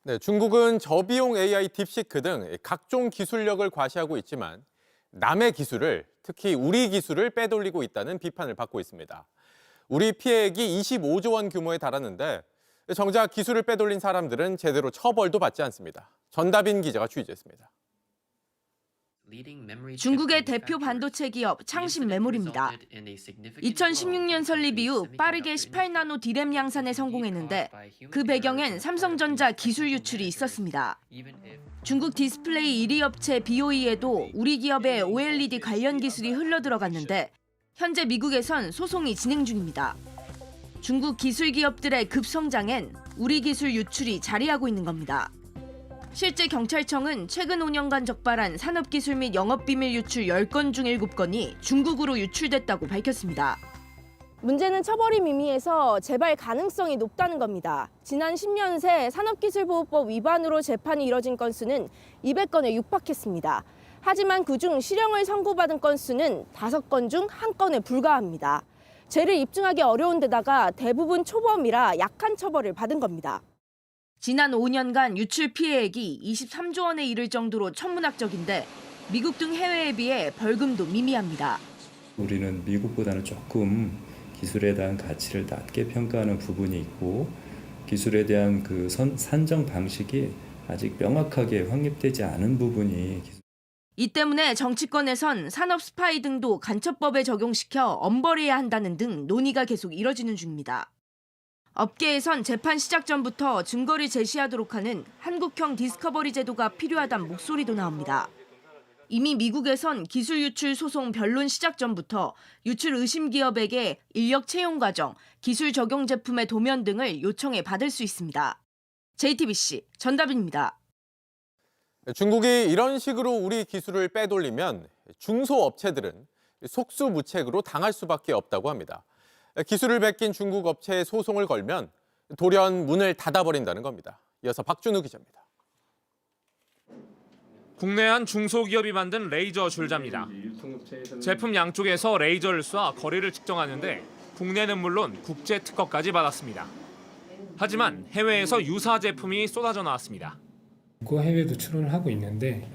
네, 중국은 저비용 AI 딥시크 등 각종 기술력을 과시하고 있지만 남의 기술을, 특히 우리 기술을 빼돌리고 있다는 비판을 받고 있습니다. 우리 피해액이 25조 원 규모에 달하는데 정작 기술을 빼돌린 사람들은 제대로 처벌도 받지 않습니다. 전다빈 기자가 취재했습니다. 중국의 대표 반도체 기업 창신 메모리입니다. 2016년 설립 이후 빠르게 18나노 디램 양산에 성공했는데 그 배경엔 삼성전자 기술 유출이 있었습니다. 중국 디스플레이 1위 업체 BOE에도 우리 기업의 OLED 관련 기술이 흘러들어갔는데 현재 미국에선 소송이 진행 중입니다. 중국 기술 기업들의 급성장엔 우리 기술 유출이 자리하고 있는 겁니다. 실제 경찰청은 최근 5년간 적발한 산업기술 및 영업비밀 유출 10건 중 7건이 중국으로 유출됐다고 밝혔습니다. 문제는 처벌이 미미해서 재발 가능성이 높다는 겁니다. 지난 10년 새 산업기술보호법 위반으로 재판이 이뤄진 건수는 200건에 육박했습니다. 하지만 그중 실형을 선고받은 건수는 5건 중 1건에 불과합니다. 죄를 입증하기 어려운 데다가 대부분 초범이라 약한 처벌을 받은 겁니다. 지난 5년간 유출 피해액이 23조 원에 이를 정도로 천문학적인데 미국 등 해외에 비해 벌금도 미미합니다. 우리는 미국보다는 조금 기술에 대한 가치를 낮게 평가하는 부분이 있고 기술에 대한 그 산정 방식이 아직 명확하게 확립되지 않은 부분이 이 때문에 정치권에선 산업 스파이 등도 간첩법에 적용시켜 엄벌해야 한다는 등 논의가 계속 이뤄지는 중입니다. 업계에선 재판 시작 전부터 증거를 제시하도록 하는 한국형 디스커버리 제도가 필요하다는 목소리도 나옵니다. 이미 미국에선 기술 유출 소송 변론 시작 전부터 유출 의심 기업에게 인력 채용 과정, 기술 적용 제품의 도면 등을 요청해 받을 수 있습니다. JTBC 전다빈입니다. 중국이 이런 식으로 우리 기술을 빼돌리면 중소업체들은 속수무책으로 당할 수밖에 없다고 합니다. 기술을 베낀 중국 업체에 소송을 걸면 돌연 문을 닫아버린다는 겁니다. 이어서 박준우 기자입니다. 국내 한 중소기업이 만든 레이저 줄자입니다. 제품 양쪽에서 레이저를 쏴 거리를 측정하는데 국내는 물론 국제 특허까지 받았습니다. 하지만 해외에서 유사 제품이 쏟아져 나왔습니다. 해외도 출원을 하고 있는데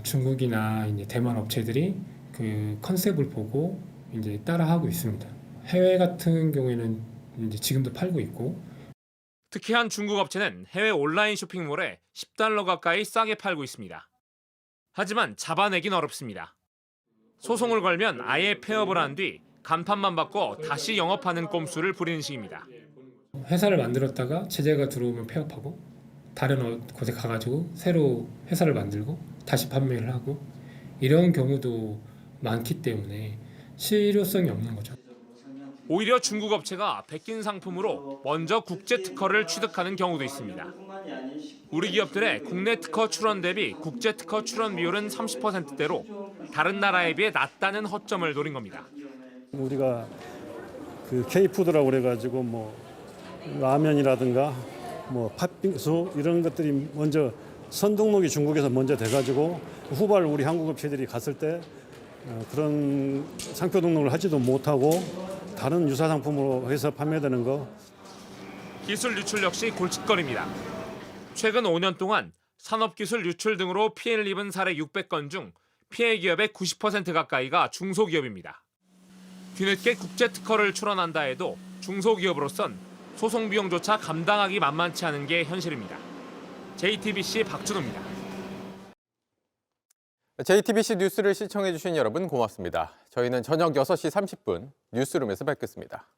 중국이나 이제 대만 업체들이 그 컨셉을 보고 이제 따라하고 있습니다. 해외 같은 경우에는 이제 지금도 팔고 있고 특히 한 중국 업체는 해외 온라인 쇼핑몰에 $10 가까이 싸게 팔고 있습니다. 하지만 잡아내긴 어렵습니다. 소송을 걸면 아예 폐업을 한 뒤 간판만 바꿔 다시 영업하는 꼼수를 부리는 식입니다. 회사를 만들었다가 제재가 들어오면 폐업하고 다른 곳에 가가지고 새로 회사를 만들고 다시 판매를 하고 이런 경우도 많기 때문에 실효성이 없는 거죠. 오히려 중국 업체가 베낀 상품으로 먼저 국제 특허를 취득하는 경우도 있습니다. 우리 기업들의 국내 특허 출원 대비 국제 특허 출원 비율은 30%대로 다른 나라에 비해 낮다는 허점을 노린 겁니다. 우리가 그 K푸드라고 그래가지고 뭐 라면이라든가 뭐 팥빙수 이런 것들이 먼저 선등록이 중국에서 먼저 돼가지고 후발 우리 한국 업체들이 갔을 때 그런 상표 등록을 하지도 못하고 다른 유사 상품으로 해서 판매되는 거. 기술 유출 역시 골칫거리입니다. 최근 5년 동안 산업기술 유출 등으로 피해를 입은 사례 600건 중 피해 기업의 90% 가까이가 중소기업입니다. 뒤늦게 국제 특허를 출원한다 해도 중소기업으로선 소송 비용조차 감당하기 만만치 않은 게 현실입니다. JTBC 박준호입니다. JTBC 뉴스를 시청해주신 여러분 고맙습니다. 저희는 저녁 6시 30분 뉴스룸에서 뵙겠습니다.